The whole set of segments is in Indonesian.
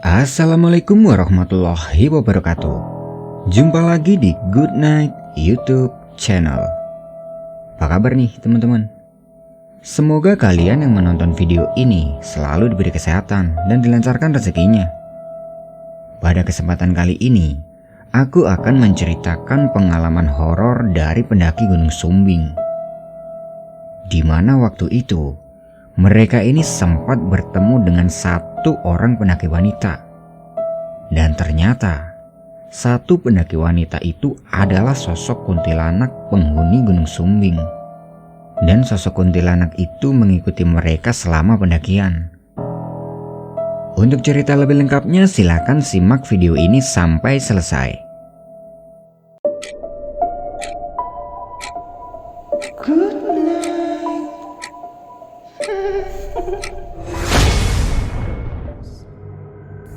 Assalamualaikum warahmatullahi wabarakatuh. Jumpa lagi di Good Night YouTube channel. Apa kabar nih teman-teman? Semoga kalian yang menonton video ini selalu diberi kesehatan dan dilancarkan rezekinya. Pada kesempatan kali ini, aku akan menceritakan pengalaman horor dari pendaki Gunung Sumbing. Di mana waktu itu mereka ini sempat bertemu dengan satu orang pendaki wanita. Dan ternyata satu pendaki wanita itu adalah sosok kuntilanak penghuni Gunung Sumbing. Dan sosok kuntilanak itu mengikuti mereka selama pendakian. Untuk cerita lebih lengkapnya silakan simak video ini sampai selesai.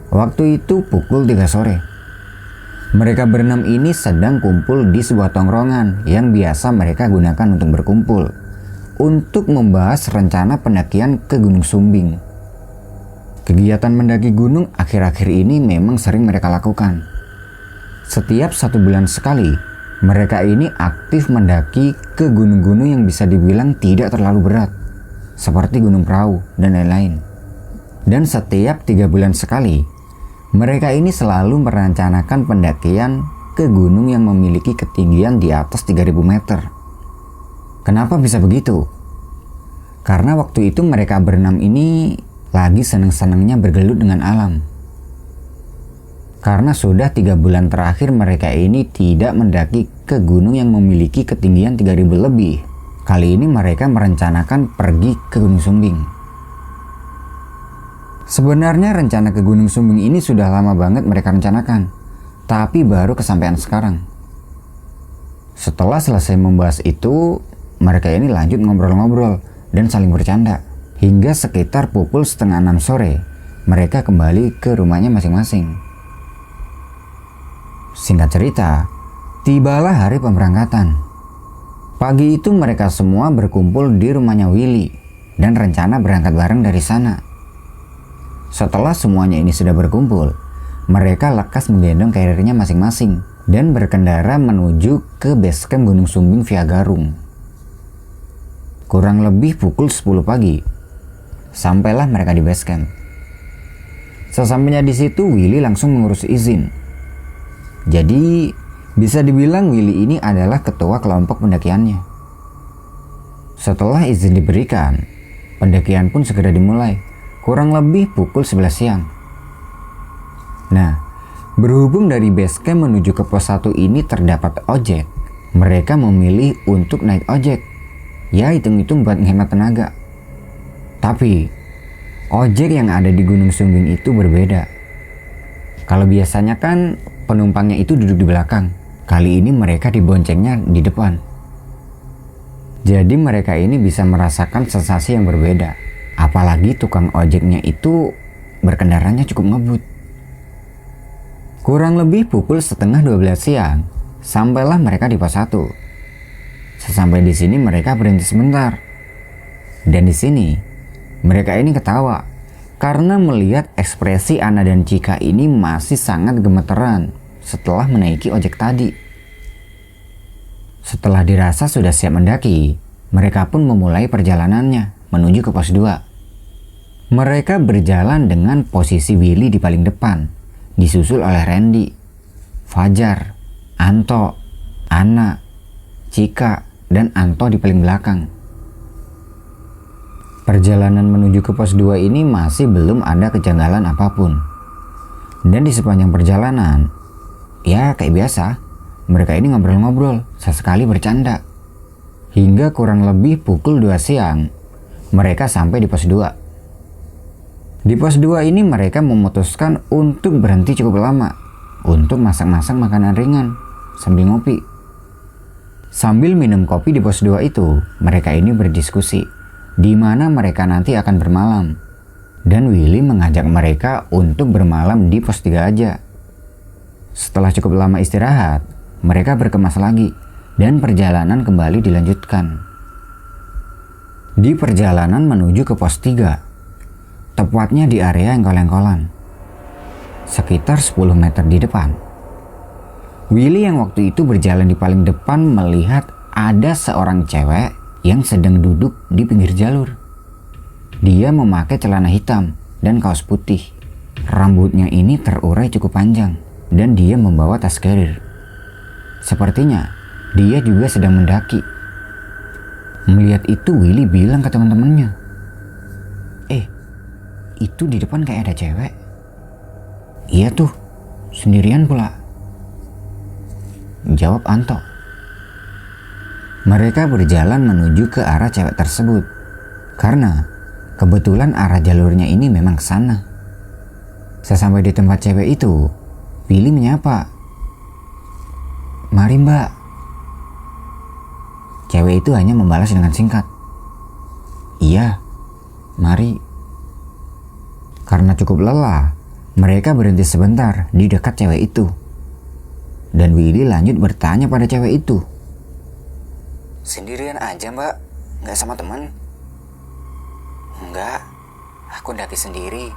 Waktu itu pukul 3 sore. Mereka berenam ini sedang kumpul di sebuah tongkrongan yang biasa mereka gunakan untuk berkumpul untuk membahas rencana pendakian ke Gunung Sumbing. Kegiatan mendaki gunung akhir-akhir ini memang sering mereka lakukan. Setiap 1 bulan sekali, mereka ini aktif mendaki ke gunung-gunung yang bisa dibilang tidak terlalu berat, seperti Gunung Prau dan lain-lain. Dan setiap 3 bulan sekali, mereka ini selalu merencanakan pendakian ke gunung yang memiliki ketinggian di atas 3000 meter. Kenapa bisa begitu? Karena waktu itu mereka berenam ini lagi seneng-senengnya bergelut dengan alam. Karena sudah 3 bulan terakhir mereka ini tidak mendaki ke gunung yang memiliki ketinggian 3000 lebih. Kali ini mereka merencanakan pergi ke Gunung Sumbing. Sebenarnya rencana ke Gunung Sumbing ini sudah lama banget mereka rencanakan, tapi baru kesampaian sekarang. Setelah selesai membahas itu, mereka ini lanjut ngobrol-ngobrol dan saling bercanda. Hingga sekitar pukul 5:30 sore, mereka kembali ke rumahnya masing-masing. Singkat cerita, tibalah hari pemberangkatan. Pagi itu mereka semua berkumpul di rumahnya Willy dan rencana berangkat bareng dari sana. Setelah semuanya ini sudah berkumpul, mereka lekas menggendong carrier-nya masing-masing dan berkendara menuju ke base camp Gunung Sumbing via Garung. Kurang lebih pukul 10 pagi, sampailah mereka di base camp. Sesampainya di situ, Willy langsung mengurus izin. Jadi, bisa dibilang Willy ini adalah ketua kelompok pendakiannya. Setelah izin diberikan, pendakian pun segera dimulai. Kurang lebih pukul 11 siang. Nah, berhubung dari base camp menuju ke pos 1 ini terdapat ojek, mereka memilih untuk naik ojek. Ya, hitung-hitung buat menghemat tenaga. Tapi, ojek yang ada di Gunung Sumbing itu berbeda. Kalau biasanya kan penumpangnya itu duduk di belakang. Kali ini mereka diboncengnya di depan. Jadi mereka ini bisa merasakan sensasi yang berbeda. Apalagi tukang ojeknya itu berkendaranya cukup ngebut. Kurang lebih pukul 11:30 siang, sampailah mereka di pos 1. Sesampai di sini mereka berhenti sebentar. Dan di sini mereka ini ketawa karena melihat ekspresi Ana dan Cika ini masih sangat gemeteran setelah menaiki ojek tadi. Setelah dirasa sudah siap mendaki, mereka pun memulai perjalanannya menuju ke pos 2. Mereka berjalan dengan posisi Willy di paling depan, disusul oleh Randy, Fajar, Anto, Ana, Cika, dan Anto di paling belakang. Perjalanan menuju ke pos 2 ini masih belum ada kejanggalan apapun. Dan di sepanjang perjalanan, ya kayak biasa, mereka ini ngobrol-ngobrol, sesekali bercanda. Hingga kurang lebih pukul 2 siang, mereka sampai di pos 2. Di pos 2 ini mereka memutuskan untuk berhenti cukup lama untuk masak-masak makanan ringan sambil ngopi. Sambil minum kopi di pos 2 itu, mereka ini berdiskusi di mana mereka nanti akan bermalam. Dan Willy mengajak mereka untuk bermalam di pos 3 aja. Setelah cukup lama istirahat, mereka berkemas lagi dan perjalanan kembali dilanjutkan. Di perjalanan menuju ke pos 3, tepatnya di area Engkol-Engkolan, sekitar 10 meter di depan. Willy yang waktu itu berjalan di paling depan melihat ada seorang cewek yang sedang duduk di pinggir jalur. Dia memakai celana hitam dan kaos putih. Rambutnya ini terurai cukup panjang dan dia membawa tas carrier. Sepertinya dia juga sedang mendaki. Melihat itu Willy bilang ke teman-temannya, itu di depan kayak ada cewek. Iya tuh, sendirian pula, jawab Anto. Mereka berjalan menuju ke arah cewek tersebut karena kebetulan arah jalurnya ini memang ke sana. Sesampai di tempat cewek itu, Willy menyapa, "Mari mbak." Cewek itu hanya membalas dengan singkat, "Iya, mari." Karena cukup lelah, mereka berhenti sebentar di dekat cewek itu. Dan Willy lanjut bertanya pada cewek itu, "Sendirian aja mbak? Nggak sama teman?" "Enggak, aku daki sendiri."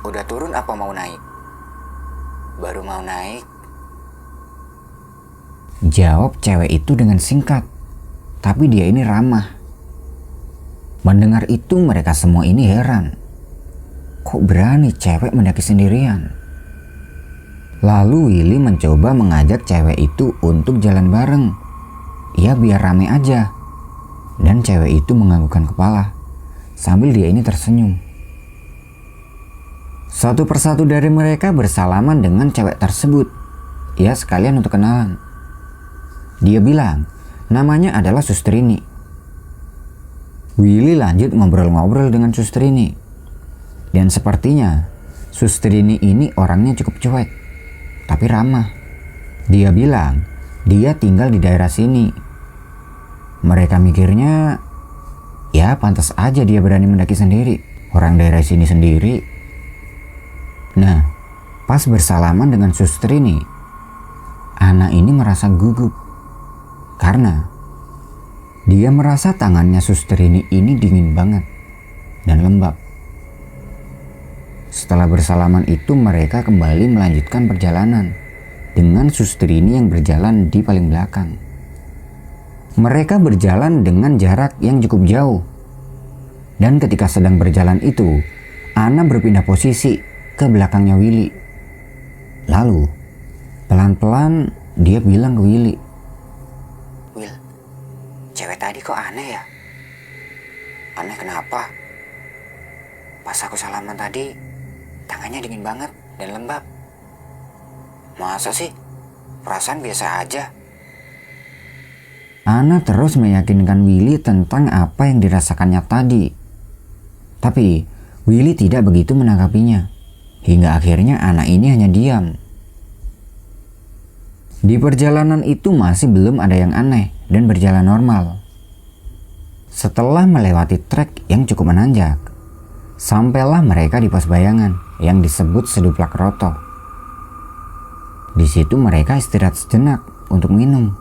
"Udah turun apa mau naik?" "Baru mau naik." Jawab cewek itu dengan singkat, tapi dia ini ramah. Mendengar itu mereka semua ini heran. Kok berani cewek mendaki sendirian? Lalu Willy mencoba mengajak cewek itu untuk jalan bareng. Ya biar rame aja. Dan cewek itu menganggukkan kepala sambil dia ini tersenyum. Satu persatu dari mereka bersalaman dengan cewek tersebut. Ya sekalian untuk kenalan. Dia bilang namanya adalah Sustrini. Willy lanjut ngobrol-ngobrol dengan Sustrini. Dan sepertinya Sustrini ini orangnya cukup cuek, tapi ramah. Dia bilang dia tinggal di daerah sini. Mereka mikirnya, ya pantas aja dia berani mendaki sendiri. Orang daerah sini sendiri. Nah, pas bersalaman dengan Sustrini, Ana ini merasa gugup. Karena dia merasa tangannya Sustrini ini dingin banget dan lembab. Setelah bersalaman itu mereka kembali melanjutkan perjalanan dengan Sustrini yang berjalan di paling belakang. Mereka berjalan dengan jarak yang cukup jauh. Dan ketika sedang berjalan itu, Ana berpindah posisi ke belakangnya Willy. Lalu, pelan-pelan dia bilang ke Willy, "Will, cewek tadi kok aneh ya?" "Aneh kenapa?" "Pas aku salaman tadi, tangannya dingin banget dan lembab." "Masa sih? Perasaan biasa aja." Ana terus meyakinkan Willy tentang apa yang dirasakannya tadi. Tapi Willy tidak begitu menanggapinya. Hingga akhirnya Ana ini hanya diam. Di perjalanan itu masih belum ada yang aneh dan berjalan normal. Setelah melewati trek yang cukup menanjak, sampailah mereka di pos bayangan yang disebut Seduplak Roto. Di situ mereka istirahat sejenak untuk minum.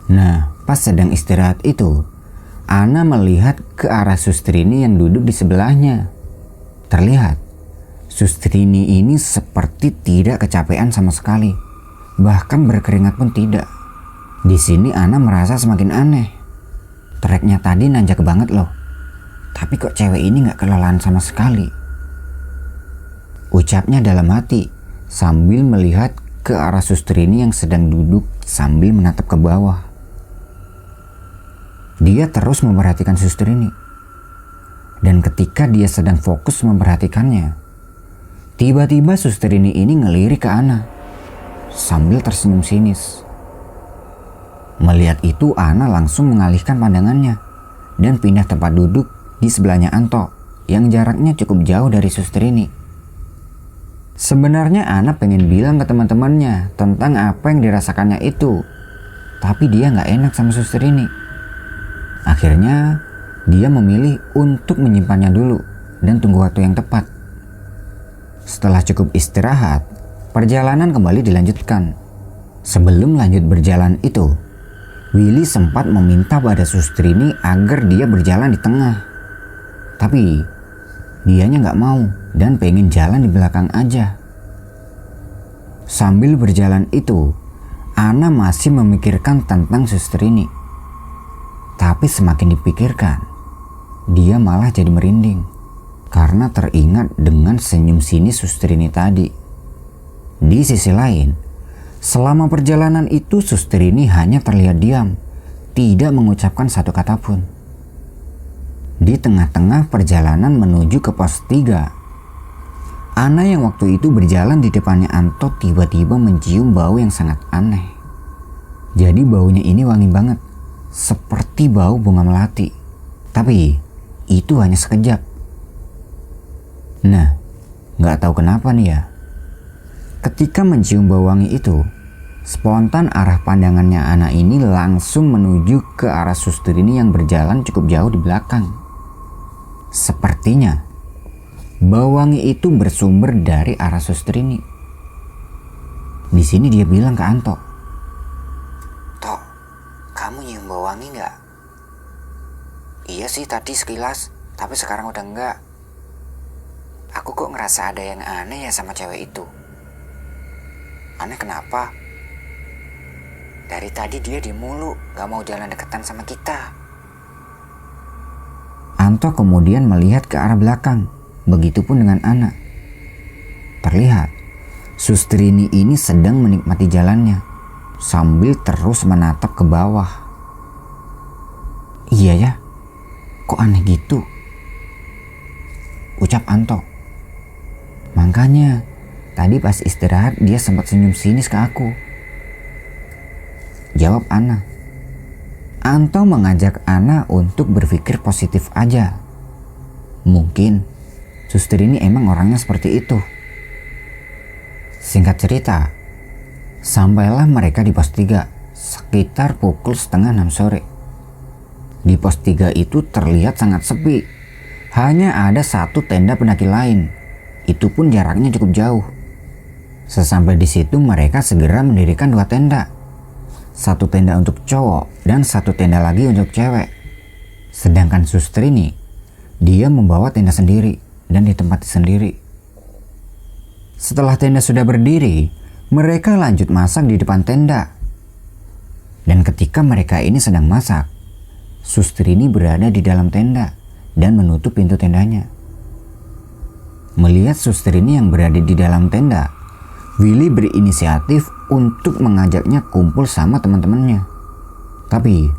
Nah, pas sedang istirahat itu, Ana melihat ke arah Sustrini yang duduk di sebelahnya. Terlihat, Sustrini ini seperti tidak kecapean sama sekali, bahkan berkeringat pun tidak. Di sini Ana merasa semakin aneh. Treknya tadi nanjak banget loh, tapi kok cewek ini gak kelelahan sama sekali. Ucapnya dalam hati sambil melihat ke arah Sustrini yang sedang duduk sambil menatap ke bawah. Dia terus memperhatikan Sustrini. Dan ketika dia sedang fokus memperhatikannya, tiba-tiba Sustrini ini ngelirik ke Ana sambil tersenyum sinis. Melihat itu Ana langsung mengalihkan pandangannya dan pindah tempat duduk di sebelahnya Anto yang jaraknya cukup jauh dari Sustrini. Sebenarnya Ana pengen bilang ke teman-temannya tentang apa yang dirasakannya itu, tapi dia gak enak sama Sustrini. Akhirnya dia memilih untuk menyimpannya dulu dan tunggu waktu yang tepat. Setelah cukup istirahat, perjalanan kembali dilanjutkan. Sebelum lanjut berjalan itu, Willy sempat meminta pada Sustrini agar dia berjalan di tengah. Tapi dianya nggak mau dan pengen jalan di belakang aja. Sambil berjalan itu, Ana masih memikirkan tentang suster ini. Tapi semakin dipikirkan, dia malah jadi merinding karena teringat dengan senyum sinis suster ini tadi. Di sisi lain, selama perjalanan itu suster ini hanya terlihat diam, tidak mengucapkan satu kata pun. Di tengah-tengah perjalanan menuju ke pos 3, Ana yang waktu itu berjalan di depannya Anto tiba-tiba mencium bau yang sangat aneh. Jadi baunya ini wangi banget, seperti bau bunga melati. Tapi itu hanya sekejap. Nah, gak tahu kenapa nih ya. Ketika mencium bau wangi itu, spontan arah pandangannya Ana ini langsung menuju ke arah suster ini yang berjalan cukup jauh di belakang. Sepertinya bau wangi itu bersumber dari arah suster ini. Di sini dia bilang ke Anto, "Tok, kamu nyium bau wangi nggak?" "Iya sih tadi sekilas, tapi sekarang udah enggak. Aku kok ngerasa ada yang aneh ya sama cewek itu." "Aneh kenapa?" "Dari tadi dia di mulu, gak mau jalan deketan sama kita." Anto kemudian melihat ke arah belakang, begitupun dengan Ana. Terlihat, Sustrini ini sedang menikmati jalannya, sambil terus menatap ke bawah. "Iya ya, kok aneh gitu?" ucap Anto. "Makanya, tadi pas istirahat dia sempat senyum sinis ke aku," jawab Ana. Anto mengajak Ana untuk berpikir positif aja. Mungkin suster ini emang orangnya seperti itu. Singkat cerita, sampailah mereka di pos 3 sekitar pukul 5:30 sore. Di pos 3 itu terlihat sangat sepi. Hanya ada satu tenda pendaki lain. Itu pun jaraknya cukup jauh. Sesampai di situ mereka segera mendirikan 2 tenda. Satu tenda untuk cowok dan satu tenda lagi untuk cewek. Sedangkan suster ini, dia membawa tenda sendiri dan ditempati sendiri. Setelah tenda sudah berdiri, mereka lanjut masak di depan tenda. Dan ketika mereka ini sedang masak, suster ini berada di dalam tenda dan menutup pintu tendanya. Melihat suster ini yang berada di dalam tenda, Willy berinisiatif untuk mengajaknya kumpul sama teman-temannya. Tapi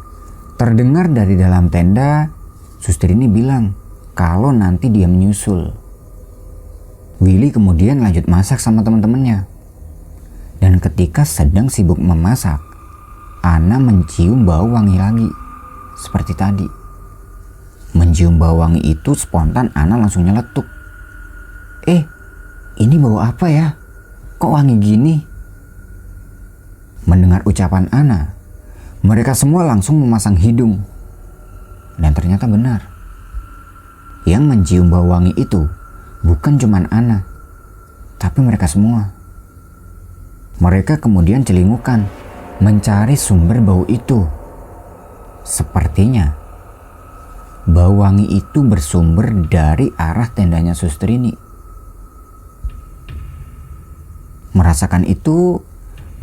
terdengar dari dalam tenda, suster ini bilang kalau nanti dia menyusul. Willy kemudian lanjut masak sama teman-temannya. Dan ketika sedang sibuk memasak, Ana mencium bau wangi lagi, seperti tadi. Mencium bau wangi itu spontan Ana langsung nyeletuk. Ini bau apa ya? Kok wangi gini?" Mendengar ucapan Ana, mereka semua langsung memasang hidung. Dan ternyata benar. Yang mencium bau wangi itu bukan cuma Ana, tapi mereka semua. Mereka kemudian celingukan mencari sumber bau itu. Sepertinya bau wangi itu bersumber dari arah tendanya suster ini. Merasakan itu,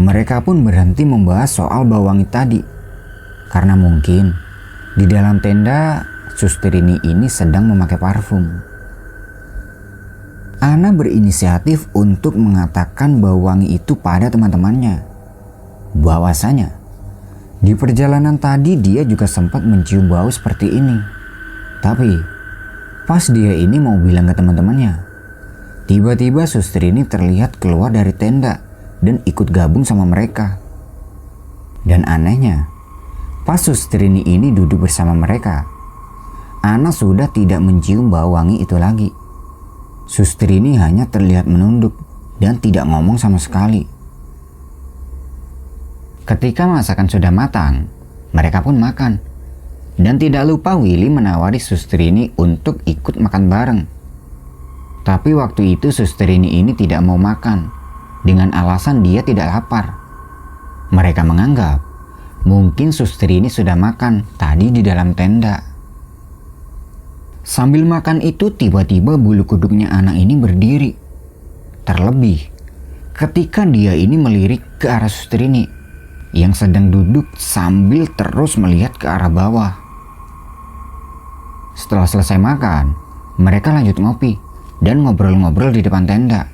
mereka pun berhenti membahas soal bau wangi tadi. Karena mungkin di dalam tenda suster ini sedang memakai parfum. Ana berinisiatif untuk mengatakan bau wangi itu pada teman-temannya. Bahwasanya di perjalanan tadi dia juga sempat mencium bau seperti ini. Tapi pas dia ini mau bilang ke teman-temannya, tiba-tiba suster ini terlihat keluar dari tenda dan ikut gabung sama mereka. Dan anehnya, pas suster ini duduk bersama mereka, Ana sudah tidak mencium bau wangi itu lagi. Suster ini hanya terlihat menunduk dan tidak ngomong sama sekali. Ketika masakan sudah matang, mereka pun makan. Dan tidak lupa Willy menawari suster ini untuk ikut makan bareng. Tapi waktu itu suster ini tidak mau makan dengan alasan dia tidak lapar. Mereka menganggap mungkin suster ini sudah makan tadi di dalam tenda. Sambil makan itu tiba-tiba bulu kuduknya Ana ini berdiri. Terlebih ketika dia ini melirik ke arah Suster ini yang sedang duduk sambil terus melihat ke arah bawah. Setelah selesai makan, mereka lanjut ngopi dan ngobrol-ngobrol di depan tenda.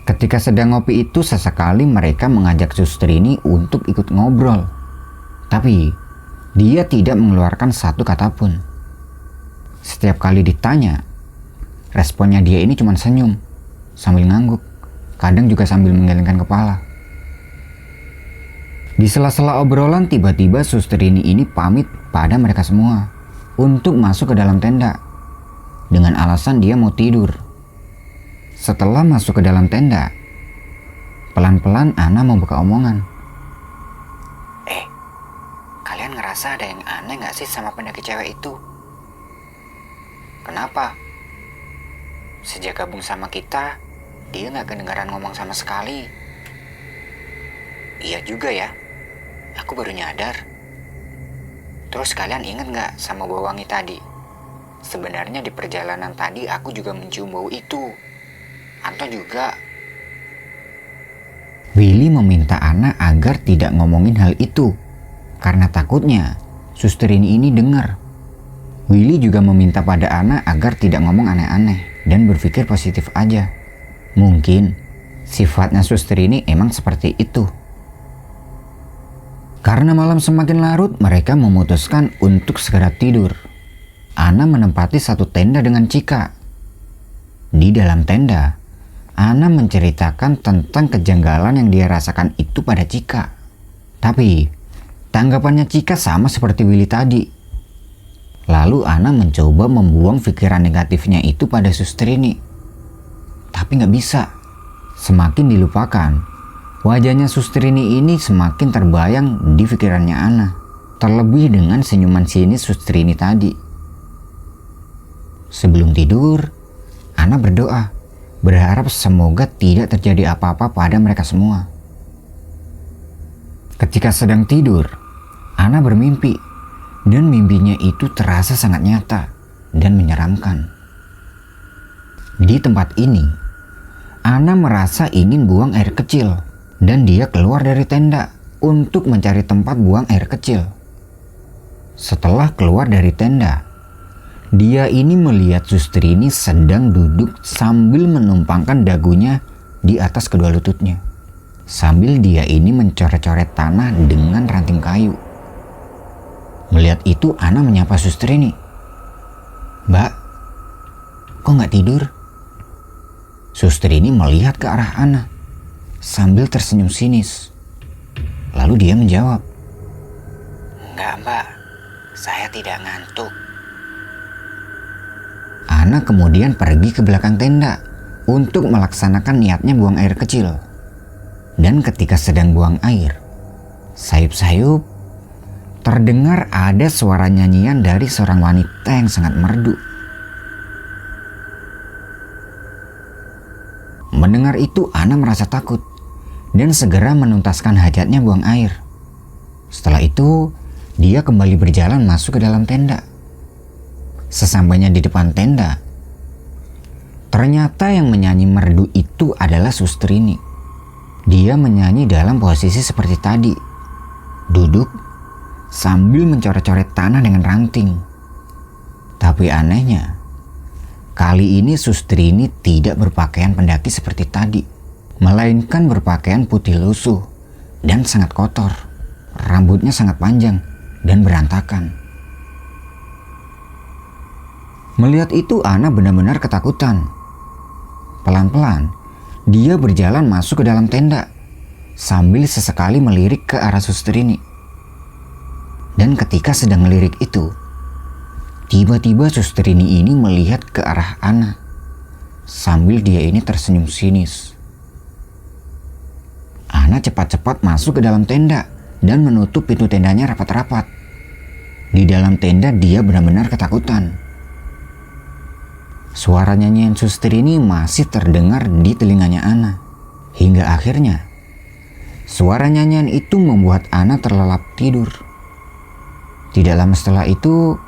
Ketika sedang ngopi itu sesekali mereka mengajak suster ini untuk ikut ngobrol. Tapi dia tidak mengeluarkan satu kata pun. Setiap kali ditanya, responnya dia ini cuma senyum sambil ngangguk, kadang juga sambil menggelengkan kepala. Di sela-sela obrolan tiba-tiba suster ini pamit pada mereka semua untuk masuk ke dalam tenda dengan alasan dia mau tidur. Setelah masuk ke dalam tenda, pelan-pelan Ana membuka omongan. Kalian ngerasa ada yang aneh gak sih sama pendaki cewek itu? Kenapa? Sejak gabung sama kita, dia gak kedengaran ngomong sama sekali. Iya juga ya, aku baru nyadar. Terus kalian ingat gak sama bau wangi tadi? Sebenarnya di perjalanan tadi aku juga mencium bau itu. Anto juga. Willy meminta Ana agar tidak ngomongin hal itu karena takutnya suster ini dengar. Willy juga meminta pada Ana agar tidak ngomong aneh-aneh dan berpikir positif aja. Mungkin sifatnya suster ini emang seperti itu. Karena malam semakin larut, mereka memutuskan untuk segera tidur. Ana menempati satu tenda dengan Cika. Di dalam tenda, Ana menceritakan tentang kejanggalan yang dia rasakan itu pada Cika. Tapi tanggapannya Cika sama seperti Willy tadi. Lalu Ana mencoba membuang pikiran negatifnya itu pada suster ini. Tapi gak bisa. Semakin dilupakan, wajahnya suster ini semakin terbayang di pikirannya Ana. Terlebih dengan senyuman sinis suster ini tadi. Sebelum tidur, Ana berdoa, berharap semoga tidak terjadi apa-apa pada mereka semua. Ketika sedang tidur, Ana bermimpi, dan mimpinya itu terasa sangat nyata dan menyeramkan. Di tempat ini, Ana merasa ingin buang air kecil, dan dia keluar dari tenda untuk mencari tempat buang air kecil. Setelah keluar dari tenda, dia ini melihat suster ini sedang duduk sambil menumpangkan dagunya di atas kedua lututnya. Sambil dia ini mencoret-coret tanah dengan ranting kayu. Melihat itu Ana menyapa suster ini. Mbak, kok gak tidur? Suster ini melihat ke arah Ana sambil tersenyum sinis. Lalu dia menjawab. Enggak mbak, saya tidak ngantuk. Ana kemudian pergi ke belakang tenda untuk melaksanakan niatnya buang air kecil. Dan ketika sedang buang air, sayup-sayup terdengar ada suara nyanyian dari seorang wanita yang sangat merdu. Mendengar itu Ana merasa takut dan segera menuntaskan hajatnya buang air. Setelah itu dia kembali berjalan masuk ke dalam tenda. Sesampainya di depan tenda, ternyata yang menyanyi merdu itu adalah suster ini. Dia menyanyi dalam posisi seperti tadi, duduk sambil mencoret-coret tanah dengan ranting. Tapi anehnya, kali ini suster ini tidak berpakaian pendaki seperti tadi, melainkan berpakaian putih lusuh dan sangat kotor. Rambutnya sangat panjang dan berantakan. Melihat itu Ana benar-benar ketakutan. Pelan-pelan dia berjalan masuk ke dalam tenda sambil sesekali melirik ke arah suster ini. Dan ketika sedang melirik itu, tiba-tiba suster ini melihat ke arah Ana sambil dia ini tersenyum sinis. Ana cepat-cepat masuk ke dalam tenda dan menutup pintu tendanya rapat-rapat. Di dalam tenda dia benar-benar ketakutan. Suara nyanyian suster ini masih terdengar di telinganya Ana. Hingga akhirnya, suara nyanyian itu membuat Ana terlelap tidur. Tidak lama setelah itu,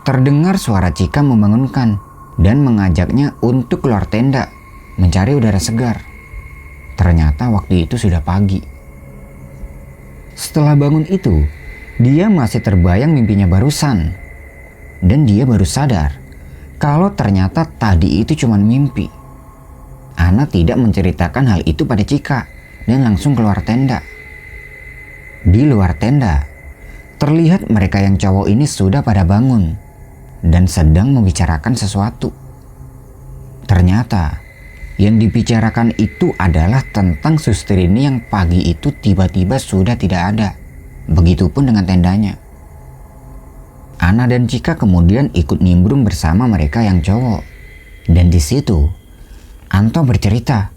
terdengar suara Cika membangunkan dan mengajaknya untuk keluar tenda mencari udara segar. Ternyata waktu itu sudah pagi. Setelah bangun itu, dia masih terbayang mimpinya barusan. Dan dia baru sadar kalau ternyata tadi itu cuma mimpi. Ana tidak menceritakan hal itu pada Cika dan langsung keluar tenda. Di luar tenda, terlihat mereka yang cowok ini sudah pada bangun dan sedang membicarakan sesuatu. Ternyata yang dibicarakan itu adalah tentang suster ini yang pagi itu tiba-tiba sudah tidak ada. Begitupun dengan tendanya. Ana dan Cika kemudian ikut nimbrung bersama mereka yang cowok. Dan di situ Anto bercerita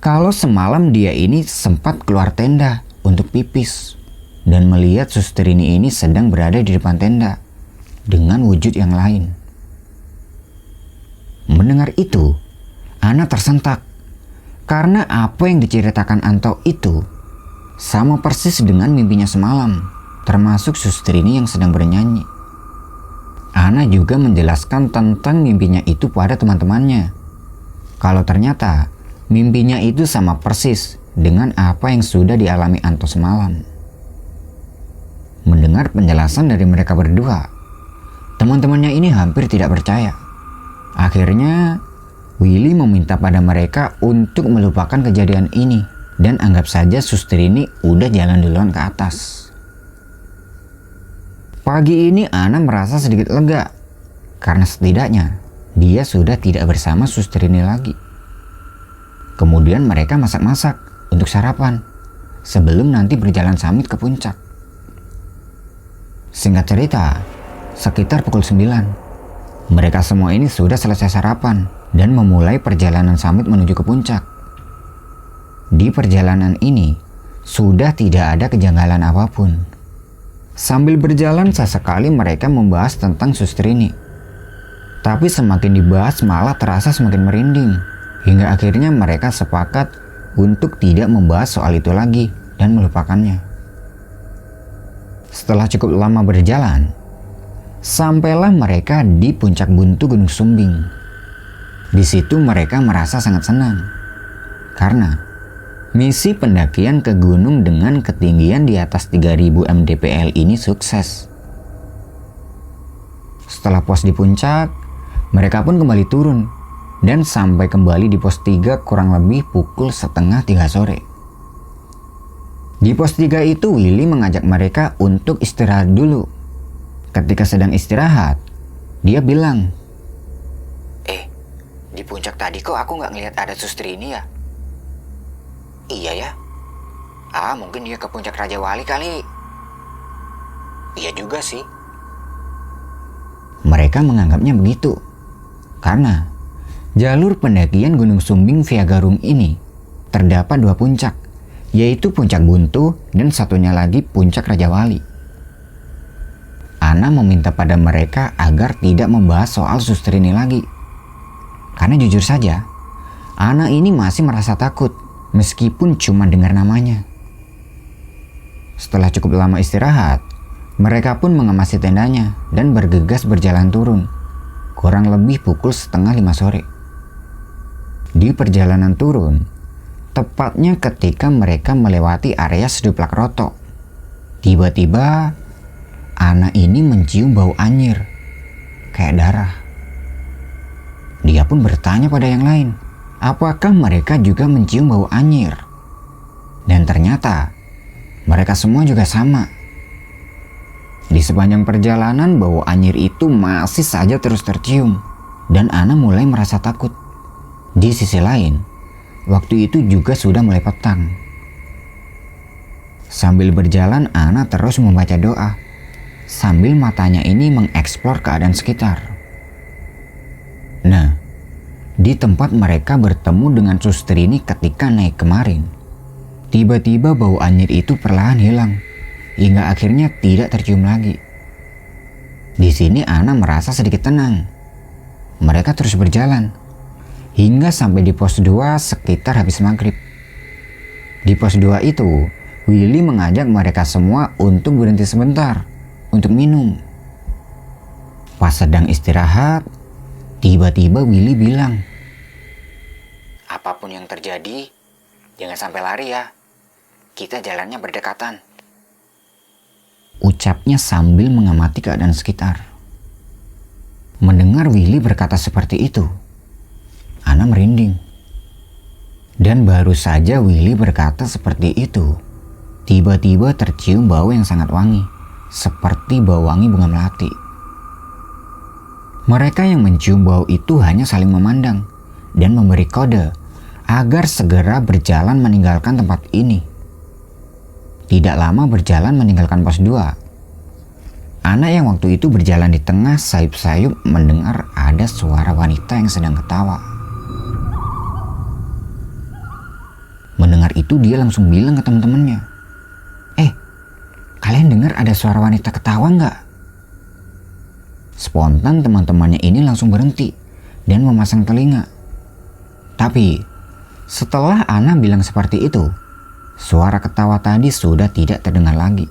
kalau semalam dia ini sempat keluar tenda untuk pipis dan melihat suster ini sedang berada di depan tenda dengan wujud yang lain. Mendengar itu, Ana tersentak karena apa yang diceritakan Anto itu sama persis dengan mimpinya semalam, termasuk suster ini yang sedang bernyanyi. Ana juga menjelaskan tentang mimpinya itu pada teman-temannya. Kalau ternyata mimpinya itu sama persis dengan apa yang sudah dialami Anto semalam. Mendengar penjelasan dari mereka berdua, teman-temannya ini hampir tidak percaya. Akhirnya Willy meminta pada mereka untuk melupakan kejadian ini dan anggap saja suster ini udah jalan duluan ke atas. Pagi ini Ana merasa sedikit lega karena setidaknya dia sudah tidak bersama suster ini lagi. Kemudian mereka masak-masak untuk sarapan sebelum nanti berjalan summit ke puncak. Singkat cerita, sekitar pukul 9, mereka semua ini sudah selesai sarapan dan memulai perjalanan summit menuju ke puncak. Di perjalanan ini sudah tidak ada kejanggalan apapun. Sambil berjalan sesekali mereka membahas tentang suster ini. Tapi semakin dibahas malah terasa semakin merinding. Hingga akhirnya mereka sepakat untuk tidak membahas soal itu lagi dan melupakannya. Setelah cukup lama berjalan, sampailah mereka di puncak buntu Gunung Sumbing. Di situ mereka merasa sangat senang karena misi pendakian ke gunung dengan ketinggian di atas 3000 mdpl ini sukses. Setelah pos di puncak, mereka pun kembali turun dan sampai kembali di pos 3 kurang lebih pukul 2:30 sore. Di pos 3 itu Willy mengajak mereka untuk istirahat dulu. Ketika sedang istirahat, dia bilang, "Di puncak tadi kok aku nggak ngelihat ada suster ini ya?" "Iya ya? Mungkin dia ke puncak Raja Wali kali." "Iya juga sih." Mereka menganggapnya begitu karena jalur pendakian Gunung Sumbing via Garung ini terdapat 2 puncak, yaitu Puncak Buntu dan satunya lagi Puncak Raja Wali. Ana meminta pada mereka agar tidak membahas soal suster ini lagi. Karena jujur saja, Ana ini masih merasa takut meskipun cuma dengar namanya. Setelah cukup lama istirahat, mereka pun mengemasi tendanya dan bergegas berjalan turun, kurang lebih pukul 4:30 sore. Di perjalanan turun, tepatnya ketika mereka melewati area Seduplak Roto, tiba-tiba Ana ini mencium bau anyir, kayak darah. Dia pun bertanya pada yang lain, apakah mereka juga mencium bau anyir? Dan ternyata mereka semua juga sama. Di sepanjang perjalanan bau anyir itu masih saja terus tercium dan Ana mulai merasa takut. Di sisi lain, waktu itu juga sudah mulai petang. Sambil berjalan Ana terus membaca doa sambil matanya ini mengeksplor keadaan sekitar. Nah, di tempat mereka bertemu dengan suster ini ketika naik kemarin, tiba-tiba bau anyir itu perlahan hilang, hingga akhirnya tidak tercium lagi. Di sini Ana merasa sedikit tenang. Mereka terus berjalan, hingga sampai di pos 2 sekitar habis maghrib. Di pos 2 itu, Willy mengajak mereka semua untuk berhenti sebentar, untuk minum. Pas sedang istirahat, tiba-tiba Willy bilang, "Apapun yang terjadi, jangan sampai lari ya. Kita jalannya berdekatan." Ucapnya sambil mengamati keadaan sekitar. Mendengar Willy berkata seperti itu, Ana merinding. Dan baru saja Willy berkata seperti itu, tiba-tiba tercium bau yang sangat wangi, seperti bau wangi bunga melati. Mereka yang mencium bau itu hanya saling memandang dan memberi kode agar segera berjalan meninggalkan tempat ini. Tidak lama berjalan meninggalkan pos 2. Ana yang waktu itu berjalan di tengah sayup-sayup mendengar ada suara wanita yang sedang ketawa. Mendengar itu dia langsung bilang ke teman-temannya, "Kalian dengar ada suara wanita ketawa nggak?" Spontan teman-temannya ini langsung berhenti dan memasang telinga. Tapi setelah Ana bilang seperti itu, suara ketawa tadi sudah tidak terdengar lagi.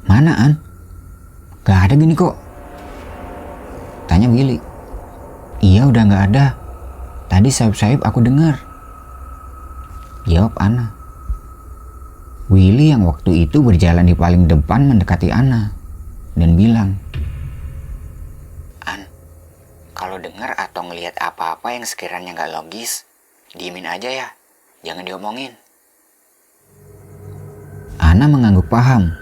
"Mana, An? Gak ada gini kok," tanya Willy. "Iya udah gak ada. Tadi sayup-sayup aku dengar," jawab Ana. Willy yang waktu itu berjalan di paling depan mendekati Ana dan bilang, "An, kalau dengar atau ngelihat apa-apa yang sekiranya gak logis, diemin aja ya, jangan diomongin." Ana mengangguk paham.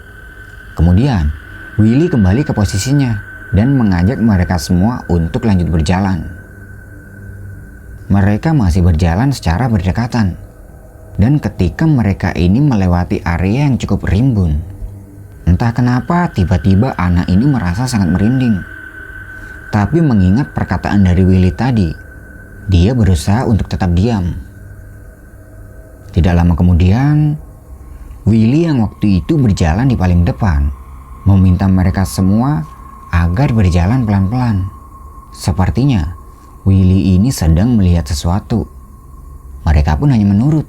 Kemudian Willy kembali ke posisinya dan mengajak mereka semua untuk lanjut berjalan. Mereka masih berjalan secara berdekatan. Dan ketika mereka ini melewati area yang cukup rimbun, entah kenapa tiba-tiba Ana ini merasa sangat merinding. Tapi mengingat perkataan dari Willy tadi, dia berusaha untuk tetap diam. Tidak lama kemudian, Willy yang waktu itu berjalan di paling depan, meminta mereka semua agar berjalan pelan-pelan. Sepertinya Willy ini sedang melihat sesuatu. Mereka pun hanya menurut.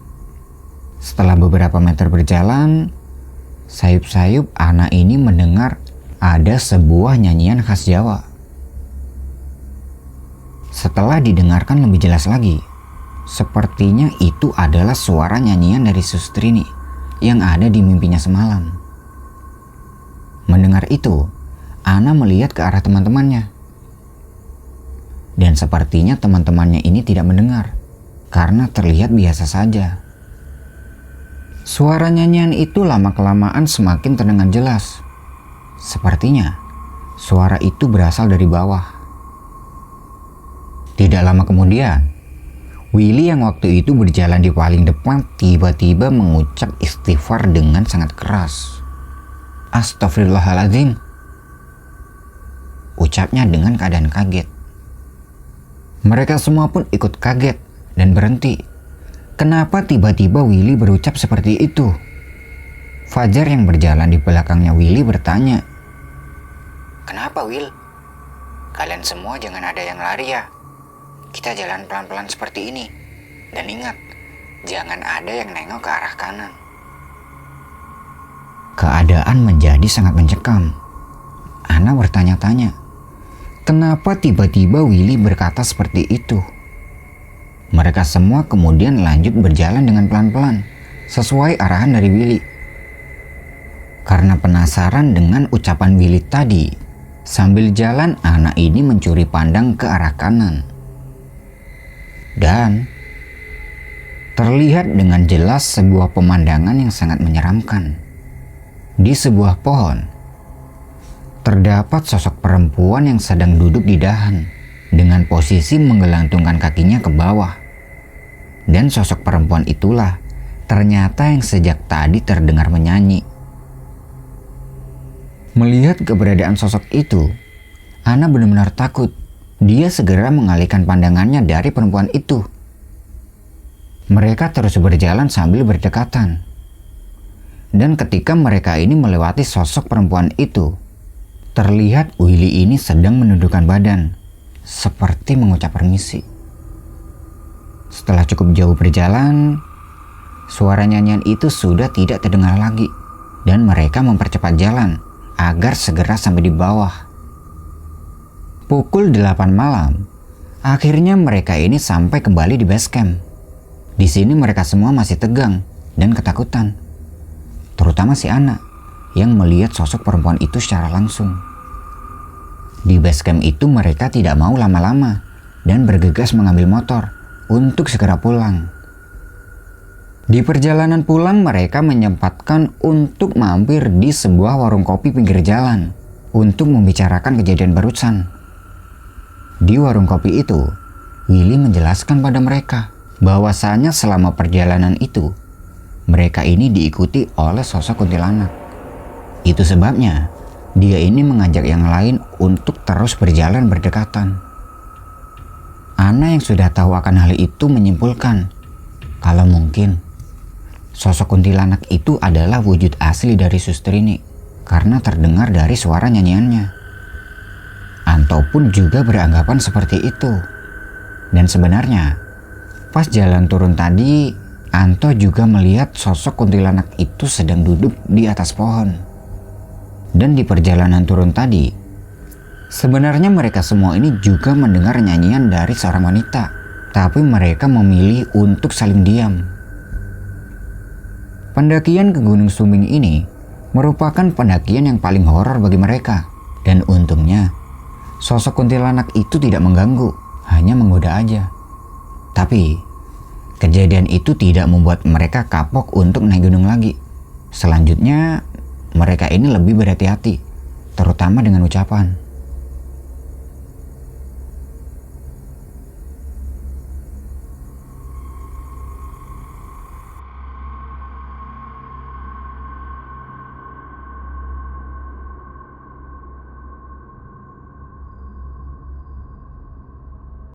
Setelah beberapa meter berjalan, sayup-sayup Ana ini mendengar ada sebuah nyanyian khas Jawa. Setelah didengarkan lebih jelas lagi, sepertinya itu adalah suara nyanyian dari Sustrini yang ada di mimpinya semalam. Mendengar itu, Ana melihat ke arah teman-temannya. Dan sepertinya teman-temannya ini tidak mendengar, karena terlihat biasa saja. Suara nyanyian itu lama-kelamaan semakin terdengar jelas. Sepertinya suara itu berasal dari bawah. Tidak lama kemudian, Willy yang waktu itu berjalan di paling depan tiba-tiba mengucap istighfar dengan sangat keras. "Astagfirullahaladzim," ucapnya dengan keadaan kaget. Mereka semua pun ikut kaget dan berhenti. Kenapa tiba-tiba Willy berucap seperti itu? Fajar yang berjalan di belakangnya Willy bertanya, "Kenapa, Will? Kalian semua jangan ada yang lari ya. Kita jalan pelan-pelan seperti ini. Dan ingat, jangan ada yang nengok ke arah kanan." Keadaan menjadi sangat mencekam. Ana bertanya-tanya, kenapa tiba-tiba Willy berkata seperti itu? Mereka semua kemudian lanjut berjalan dengan pelan-pelan, sesuai arahan dari Willy. Karena penasaran dengan ucapan Willy tadi, sambil jalan Ana ini mencuri pandang ke arah kanan. Dan terlihat dengan jelas sebuah pemandangan yang sangat menyeramkan. Di sebuah pohon, terdapat sosok perempuan yang sedang duduk di dahan dengan posisi menggelantungkan kakinya ke bawah. Dan sosok perempuan itulah ternyata yang sejak tadi terdengar menyanyi. Melihat keberadaan sosok itu, Ana benar-benar takut. Dia segera mengalihkan pandangannya dari perempuan itu. Mereka terus berjalan sambil berdekatan. Dan ketika mereka ini melewati sosok perempuan itu, terlihat Willy ini sedang menundukkan badan, seperti mengucap permisi. Setelah cukup jauh berjalan, suara nyanyian itu sudah tidak terdengar lagi dan mereka mempercepat jalan agar segera sampai di bawah. Pukul 8 malam, akhirnya mereka ini sampai kembali di base camp. Di sini mereka semua masih tegang dan ketakutan. Terutama si Ana yang melihat sosok perempuan itu secara langsung. Di base camp itu mereka tidak mau lama-lama dan bergegas mengambil motor untuk segera pulang. Di perjalanan pulang mereka menyempatkan untuk mampir di sebuah warung kopi pinggir jalan untuk membicarakan kejadian barusan. Di warung kopi itu, Willy menjelaskan pada mereka bahwasanya selama perjalanan itu, mereka ini diikuti oleh sosok kuntilanak. Itu sebabnya dia ini mengajak yang lain untuk terus berjalan berdekatan. Ana yang sudah tahu akan hal itu menyimpulkan kalau mungkin sosok kuntilanak itu adalah wujud asli dari Suster ini karena terdengar dari suara nyanyiannya. Anto pun juga beranggapan seperti itu. Dan sebenarnya, pas jalan turun tadi, Anto juga melihat sosok kuntilanak itu sedang duduk di atas pohon. Dan di perjalanan turun tadi, sebenarnya mereka semua ini juga mendengar nyanyian dari seorang wanita, tapi mereka memilih untuk saling diam. Pendakian ke Gunung Sumbing ini merupakan pendakian yang paling horor bagi mereka. Dan untungnya, sosok kuntilanak itu tidak mengganggu, hanya menggoda aja. Tapi, kejadian itu tidak membuat mereka kapok untuk naik gunung lagi. Selanjutnya, mereka ini lebih berhati-hati, terutama dengan ucapan.